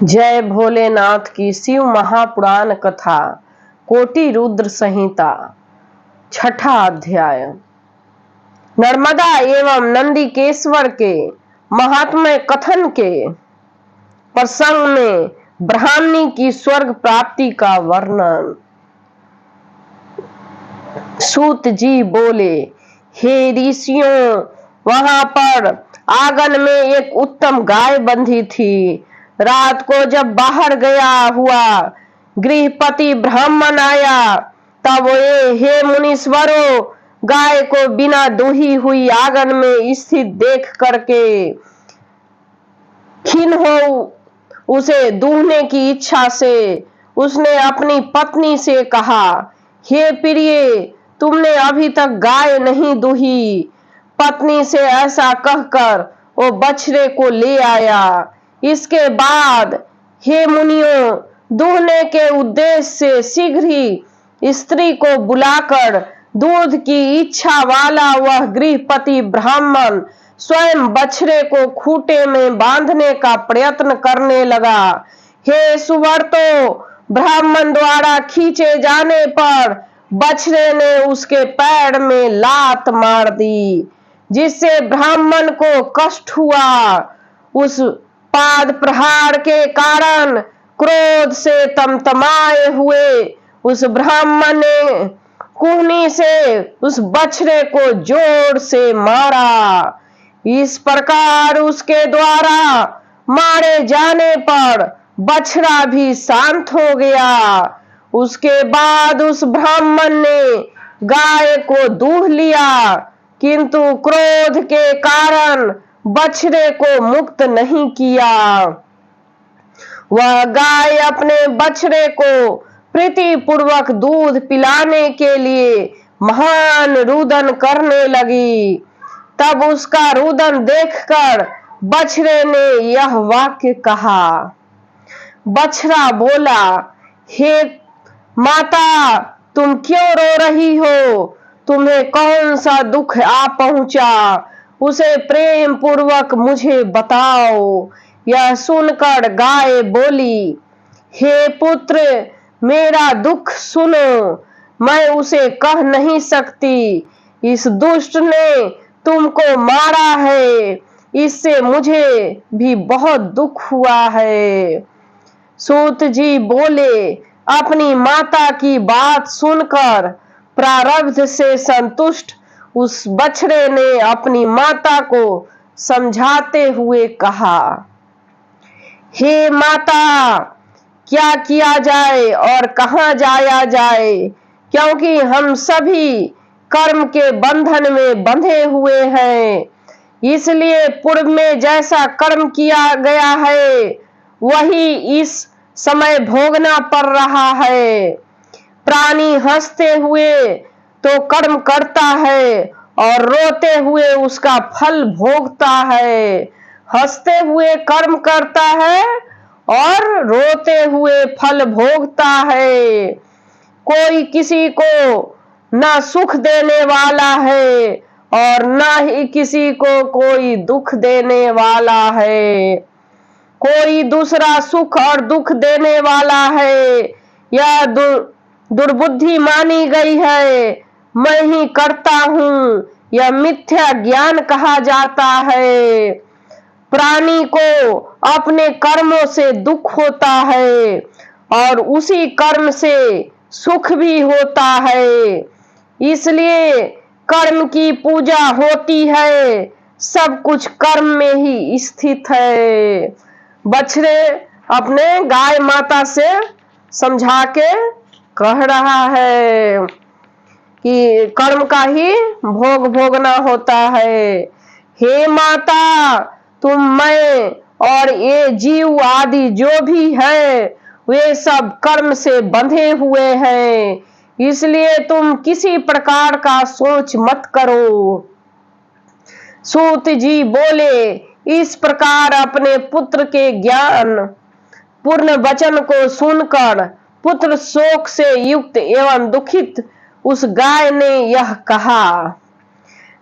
जय भोलेनाथ की शिव महापुराण कथा कोटि रुद्र संहिता छठा अध्याय। नर्मदा एवं नंदिकेश्वर के महात्म्य कथन के प्रसंग में ब्राह्मणी की स्वर्ग प्राप्ति का वर्णन। सूत जी बोले, हे ऋषियों, वहां पर आंगन में एक उत्तम गाय बंधी थी। रात को जब बाहर गया हुआ गृहपति ब्राह्मण आया, तब वे, हे मुनीश्वरों, गाय को बिना दूही हुई आंगन में स्थित देख करके खिन्न हो उसे दूहने की इच्छा से उसने अपनी पत्नी से कहा, हे प्रिय, तुमने अभी तक गाय नहीं दूही। पत्नी से ऐसा कहकर वो बछड़े को ले आया। इसके बाद, हे मुनियों, दूहने के उद्देश्य से शीघ्र ही स्त्री को बुलाकर दूध की इच्छा वाला वह गृहपति ब्राह्मण स्वयं बछड़े को खूंटे में बांधने का प्रयत्न करने लगा। हे सुवर्तो, ब्राह्मण द्वारा खींचे जाने पर बछड़े ने उसके पैर में लात मार दी, जिससे ब्राह्मण को कष्ट हुआ। उस पाद प्रहार के कारण क्रोध से तमतमाए हुए उस ब्राह्मण ने कुहनी से उस बछड़े को जोर से मारा। इस प्रकार उसके द्वारा मारे जाने पर बछड़ा भी शांत हो गया। उसके बाद उस ब्राह्मण ने गाय को दूह लिया, किंतु क्रोध के कारण बछड़े को मुक्त नहीं किया। वह गाय अपने बछड़े को प्रीति पूर्वक दूध पिलाने के लिए महान रुदन करने लगी। तब उसका रुदन देखकर बछड़े ने यह वाक्य कहा। बछड़ा बोला, हे माता, तुम क्यों रो रही हो? तुम्हें कौन सा दुख आ पहुंचा? उसे प्रेम पूर्वक मुझे बताओ। यह सुनकर गाय बोली, हे पुत्र, मेरा दुख सुनो, मैं उसे कह नहीं सकती। इस दुष्ट ने तुमको मारा है, इससे मुझे भी बहुत दुख हुआ है। सूत जी बोले, अपनी माता की बात सुनकर प्रारब्ध से संतुष्ट उस बछड़े ने अपनी माता को समझाते हुए कहा, हे माता, क्या किया जाए और कहाँ जाया जाए, क्योंकि हम सभी कर्म के बंधन में बंधे हुए हैं। इसलिए पूर्व में जैसा कर्म किया गया है वही इस समय भोगना पड़ रहा है। प्राणी हंसते हुए तो कर्म करता है और रोते हुए उसका फल भोगता है। हंसते हुए कर्म करता है और रोते हुए फल भोगता है। कोई किसी को ना सुख देने वाला है और ना ही किसी को कोई दुख देने वाला है। कोई दूसरा सुख और दुख देने वाला है, यह दुर्बुद्धि मानी गई है। मैं ही करता हूँ, यह मिथ्या ज्ञान कहा जाता है। प्राणी को अपने कर्मों से दुख होता है और उसी कर्म से सुख भी होता है। इसलिए कर्म की पूजा होती है। सब कुछ कर्म में ही स्थित है। बछड़े अपने गाय माता से समझा के कह रहा है कि कर्म का ही भोग भोगना होता है। हे माता, तुम, मैं और ये जीव आदि जो भी है वे सब कर्म से बंधे हुए हैं। इसलिए तुम किसी प्रकार का सोच मत करो। सूत जी बोले, इस प्रकार अपने पुत्र के ज्ञान पूर्ण वचन को सुनकर पुत्र शोक से युक्त एवं दुखित उस गाय ने यह कहा।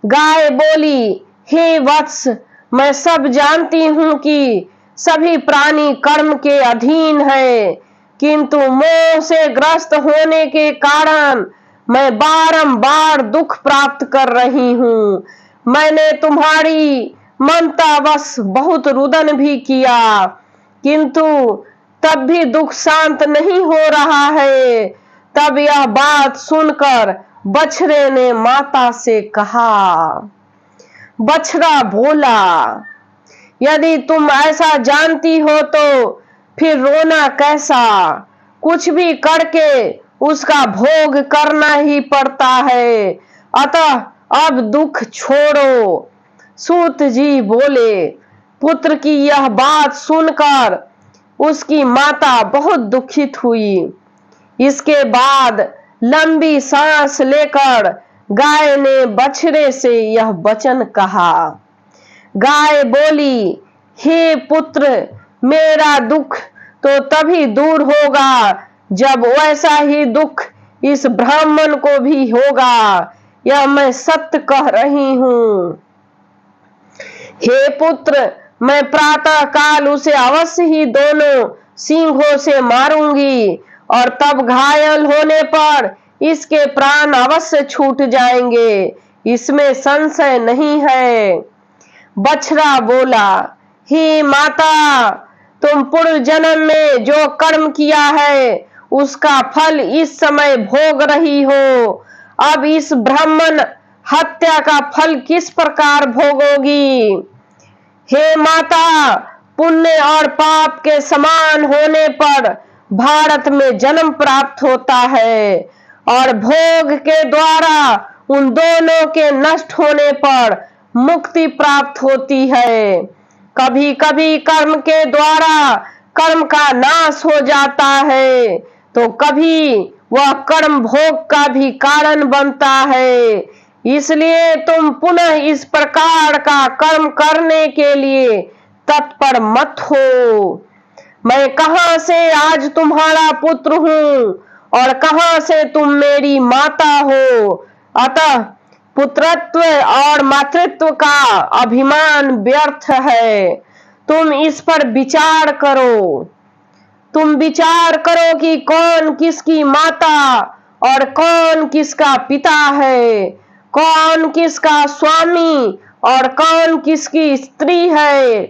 गाय बोली, हे वत्स, मैं सब जानती हूँ कि सभी प्राणी कर्म के अधीन है, किंतु मोह से ग्रस्त होने के कारण मैं बारंबार दुख प्राप्त कर रही हूँ। मैंने तुम्हारी ममतावश बहुत रुदन भी किया, किंतु तब भी दुख शांत नहीं हो रहा है। तब यह बात सुनकर बछड़े ने माता से कहा। बछड़ा बोला, यदि तुम ऐसा जानती हो तो फिर रोना कैसा? कुछ भी करके उसका भोग करना ही पड़ता है, अतः अब दुख छोड़ो। सूत जी बोले। पुत्र की यह बात सुनकर उसकी माता बहुत दुखित हुई। इसके बाद लंबी सांस लेकर गाय ने बछड़े से यह वचन कहा। गाय बोली, हे पुत्र, मेरा दुख तो तभी दूर होगा जब वैसा ही दुख इस ब्राह्मण को भी होगा। यह मैं सत्य कह रही हूँ। हे पुत्र, मैं प्रातः काल उसे अवश्य ही दोनों सिंहों से मारूंगी और तब घायल होने पर इसके प्राण अवश्य छूट जाएंगे, इसमें संशय नहीं है। बछड़ा बोला, हे माता, तुम पूर्व जन्म में जो कर्म किया है उसका फल इस समय भोग रही हो। अब इस ब्राह्मण हत्या का फल किस प्रकार भोगोगी? हे माता, पुण्य और पाप के समान होने पर भारत में जन्म प्राप्त होता है और भोग के द्वारा उन दोनों के नष्ट होने पर मुक्ति प्राप्त होती है। कभी कभी कर्म के द्वारा कर्म का नाश हो जाता है, तो कभी वह कर्म भोग का भी कारण बनता है। इसलिए तुम पुनः इस प्रकार का कर्म करने के लिए तत्पर मत हो। मैं कहां से आज तुम्हारा पुत्र हूँ और कहां से तुम मेरी माता हो। अतः पुत्रत्व और मातृत्व का अभिमान व्यर्थ है। तुम इस पर विचार करो। तुम विचार करो कि कौन किसकी माता और कौन किसका पिता है, कौन किसका स्वामी और कौन किसकी स्त्री है।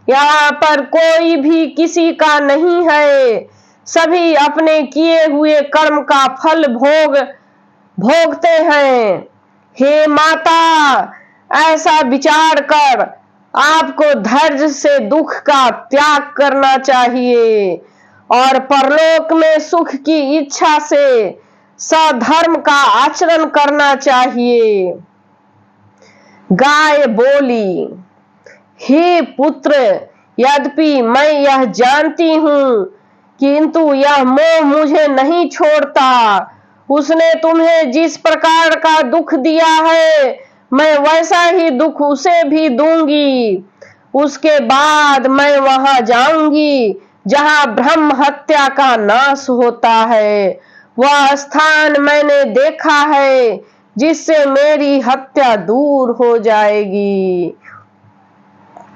यहाँ पर कोई भी किसी का नहीं है। सभी अपने किए हुए कर्म का फल भोगते हैं। हे माता, ऐसा विचार कर आपको धैर्य से दुख का त्याग करना चाहिए और परलोक में सुख की इच्छा से सधर्म का आचरण करना चाहिए। गाय बोली, हे पुत्र, यद्यपि मैं यह जानती हूँ, किंतु यह मोह मुझे नहीं छोड़ता। उसने तुम्हें जिस प्रकार का दुख दिया है, मैं वैसा ही दुख उसे भी दूंगी। उसके बाद मैं वहां जाऊंगी जहां ब्रह्म हत्या का नाश होता है। वह स्थान मैंने देखा है जिससे मेरी हत्या दूर हो जाएगी।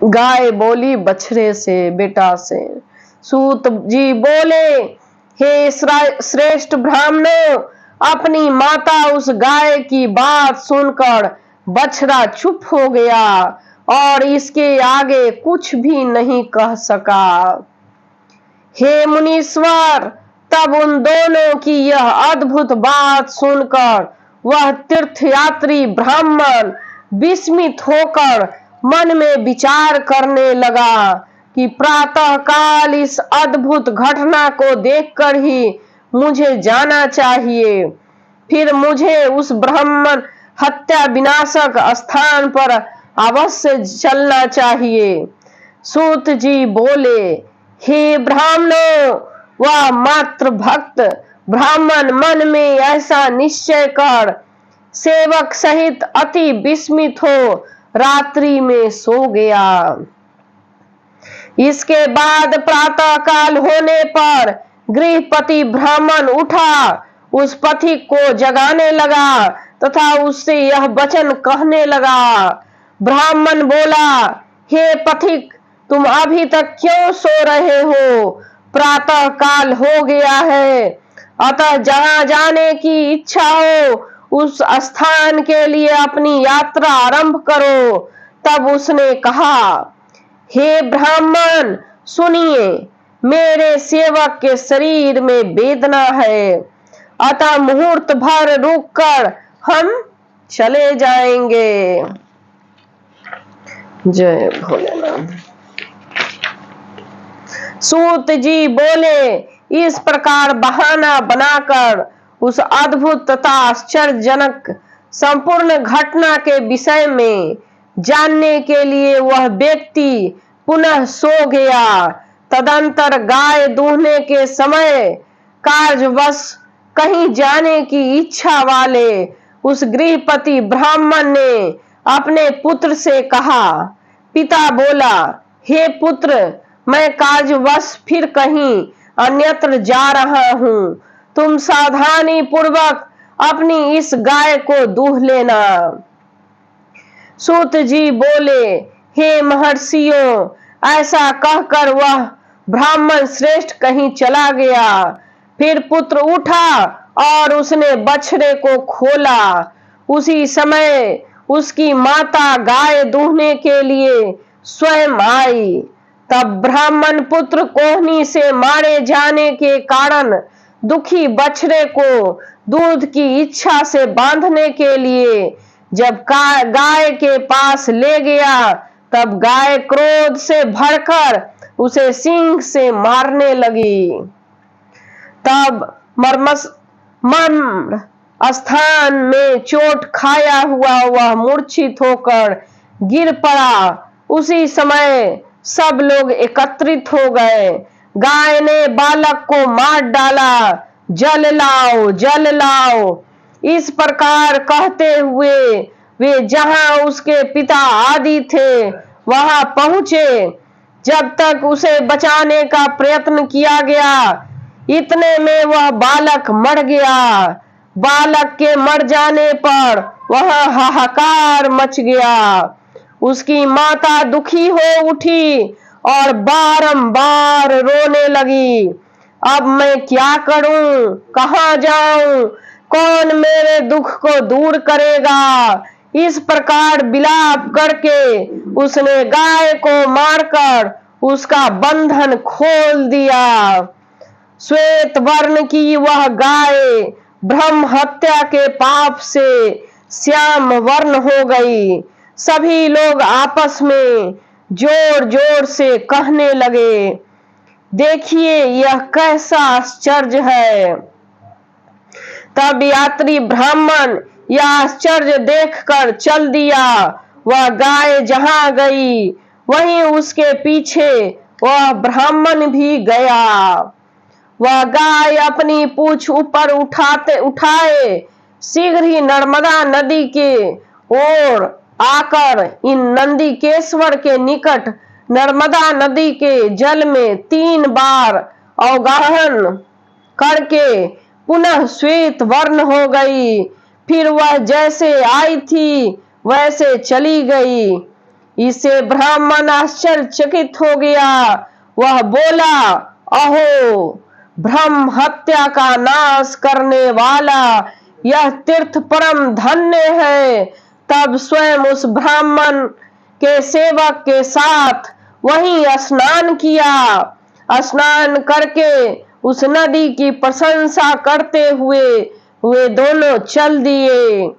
गाय बोली बछड़े से, बेटा से। सूत जी बोले, हे श्रेष्ठ ब्राह्मणों, अपनी माता उस गाय की बात सुनकर बछड़ा चुप हो गया और इसके आगे कुछ भी नहीं कह सका। हे मुनीश्वर, तब उन दोनों की यह अद्भुत बात सुनकर वह तीर्थयात्री ब्राह्मण विस्मित होकर मन में विचार करने लगा कि प्रातः काल इस अद्भुत घटना को देखकर ही मुझे जाना चाहिए। फिर मुझे उस ब्राह्मण हत्या विनाशक स्थान पर अवश्य चलना चाहिए। सूत जी बोले, हे ब्राह्मणों, वह मात्र भक्त ब्राह्मण मन में ऐसा निश्चय कर सेवक सहित अति विस्मित हो रात्रि में सो गया। इसके बाद प्रातः काल होने पर गृहपति ब्राह्मण उठा, उस पथिक को जगाने लगा तथा उससे यह वचन कहने लगा। ब्राह्मण बोला, हे पथिक, तुम अभी तक क्यों सो रहे हो? प्रातः काल हो गया है। अतः जहां जाने की इच्छा हो उस स्थान के लिए अपनी यात्रा आरंभ करो। तब उसने कहा, हे ब्राह्मण सुनिए, मेरे सेवक के शरीर में वेदना है, अतः मुहूर्त भर रुककर हम चले जाएंगे। जय भोलेनाथ। सूत जी बोले, इस प्रकार बहाना बनाकर उस अद्भुत तथा आश्चर्यजनक संपूर्ण घटना के विषय में जानने के लिए वह व्यक्ति पुनः सो गया। तदंतर गाय दूहने के समय कार्यवश कहीं जाने की इच्छा वाले उस गृहपति ब्राह्मण ने अपने पुत्र से कहा। पिता बोला, हे पुत्र, मैं कार्यवश फिर कहीं अन्यत्र जा रहा हूँ, तुम सावधानी पूर्वक अपनी इस गाय को दूह लेना। सूत जी बोले, हे महर्षियों, ऐसा कहकर वह ब्राह्मण श्रेष्ठ कहीं चला गया। फिर पुत्र उठा और उसने बछड़े को खोला। उसी समय उसकी माता गाय दूहने के लिए स्वयं आई। तब ब्राह्मण पुत्र कोहनी से मारे जाने के कारण दुखी बछड़े को दूध की इच्छा से बांधने के लिए जब गाय के पास ले गया, तब गाय क्रोध से भरकर उसे सींग से मारने लगी। तब मर्म स्थान में चोट खाया हुआ वह मूर्छित होकर गिर पड़ा। उसी समय सब लोग एकत्रित हो गए। गाय ने बालक को मार डाला। जल लाओ, जल लाओ, इस प्रकार कहते हुए वे जहां उसके पिता आदि थे वहां पहुंचे। जब तक उसे बचाने का प्रयत्न किया गया, इतने में वह बालक मर गया। बालक के मर जाने पर वहां हाहाकार मच गया। उसकी माता दुखी हो उठी और बारंबार रोने लगी। अब मैं क्या करूं, कहां जाऊं, कौन मेरे दुख को दूर करेगा? इस प्रकार विलाप करके उसने गाय को मारकर उसका बंधन खोल दिया। श्वेत वर्ण की वह गाय ब्रह्म हत्या के पाप से श्याम वर्ण हो गई। सभी लोग आपस में जोर जोर से कहने लगे, देखिए यह कैसा आश्चर्य है। तब यात्री ब्राह्मण यह आश्चर्य देखकर चल दिया। वह गाय जहां गई वहीं उसके पीछे वह ब्राह्मण भी गया। वह गाय अपनी पूंछ ऊपर उठाए शीघ्र ही नर्मदा नदी के ओर आकर इन नंदीकेश्वर के निकट नर्मदा नदी के जल में 3 बार अवगाहन करके पुनः श्वेत वर्ण हो गई। फिर वह जैसे आई थी वैसे चली गई। इसे ब्राह्मण आश्चर्यचकित हो गया। वह बोला, अहो, ब्रह्म हत्या का नाश करने वाला यह तीर्थ परम धन्य है। तब स्वयं उस ब्राह्मण के सेवक के साथ वहीं स्नान किया। स्नान करके उस नदी की प्रशंसा करते हुए वे दोनों चल दिए।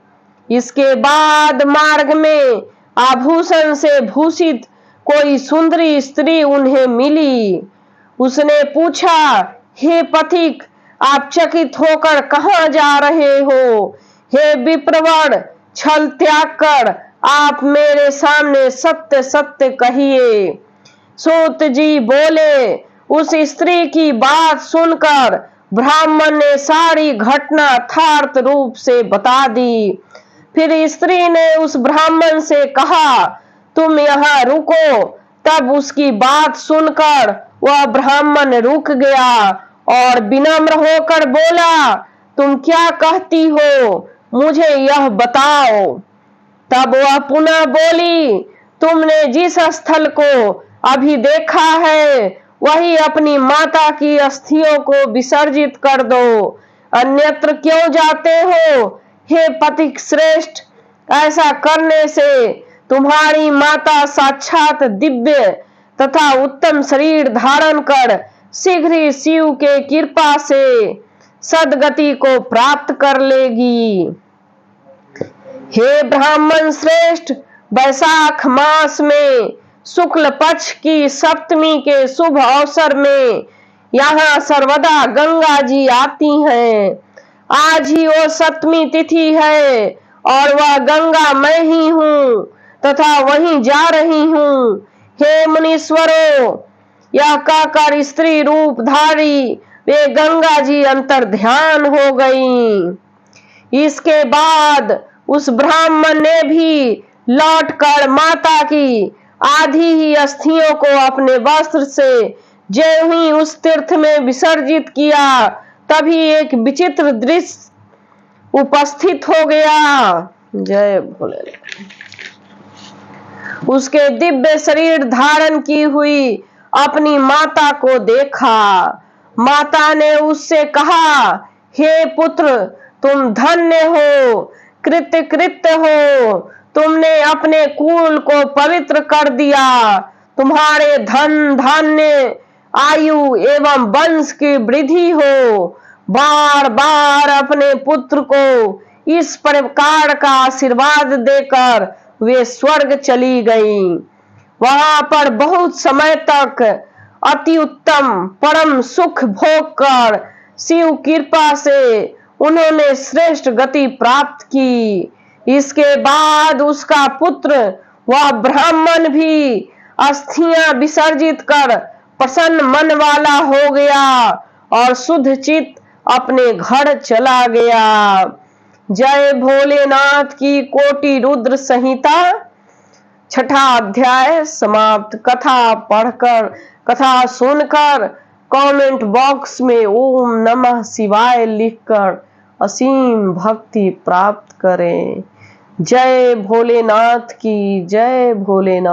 इसके बाद मार्ग में आभूषण से भूषित कोई सुंदरी स्त्री उन्हें मिली। उसने पूछा, हे पथिक, आप चकित होकर कहां जा रहे हो? हे विप्रवर, छल त्याग कर आप मेरे सामने सत्य सत्य कहिए। सूत जी बोले, उस स्त्री की बात सुनकर ब्राह्मण ने सारी घटना यथार्थ रूप से बता दी। फिर स्त्री ने उस ब्राह्मण से कहा, तुम यहाँ रुको। तब उसकी बात सुनकर वह ब्राह्मण रुक गया और विनम्र होकर बोला, तुम क्या कहती हो, मुझे यह बताओ। तब वह पुनः बोली, तुमने जिस स्थल को अभी देखा है वही अपनी माता की अस्थियों को विसर्जित कर दो, अन्यत्र क्यों जाते हो हे पथिक श्रेष्ठ। ऐसा करने से तुम्हारी माता साक्षात दिव्य तथा उत्तम शरीर धारण कर शीघ्र ही शिव के कृपा से सदगति को प्राप्त कर लेगी। हे ब्राह्मण श्रेष्ठ, वैशाख मास में शुक्ल पक्ष की सप्तमी के शुभ अवसर में यहाँ सर्वदा गंगा जी आती हैं। आज ही वो सप्तमी तिथि है और वह गंगा मैं ही हूँ तथा वहीं जा रही हूँ। हे मुनीश्वरों, यह कहकर स्त्री रूप धारी वे गंगा जी अंतर ध्यान हो गईं। इसके बाद उस ब्राह्मण ने भी लौटकर माता की आधी ही अस्थियों को अपने वस्त्र से ज्यों ही उस तीर्थ में विसर्जित किया, तभी एक विचित्र दृश्य उपस्थित हो गया। जय भोलेनाथ। उसके दिव्य शरीर धारण की हुई अपनी माता को देखा। माता ने उससे कहा, हे पुत्र, तुम धन्य हो, कृतकृत्य हो, तुमने अपने कुल को पवित्र कर दिया। तुम्हारे धन धान्य आयु एवं वंश की वृद्धि हो। बार बार अपने पुत्र को इस प्रकार का आशीर्वाद देकर वे स्वर्ग चली गईं। वहां पर बहुत समय तक अति उत्तम परम सुख भोग कर शिव कृपा से उन्होंने श्रेष्ठ गति प्राप्त की। इसके बाद उसका पुत्र वह ब्राह्मण भी अस्थियां विसर्जित कर प्रसन्न मन वाला हो गया और शुद्ध चित्त अपने घर चला गया। जय भोलेनाथ की। कोटि रुद्र संहिता 6ठा अध्याय समाप्त। कथा पढ़कर, कथा सुनकर कमेंट बॉक्स में ओम नमः शिवाय लिखकर असीम भक्ति प्राप्त करें। जय भोलेनाथ की। जय भोलेनाथ।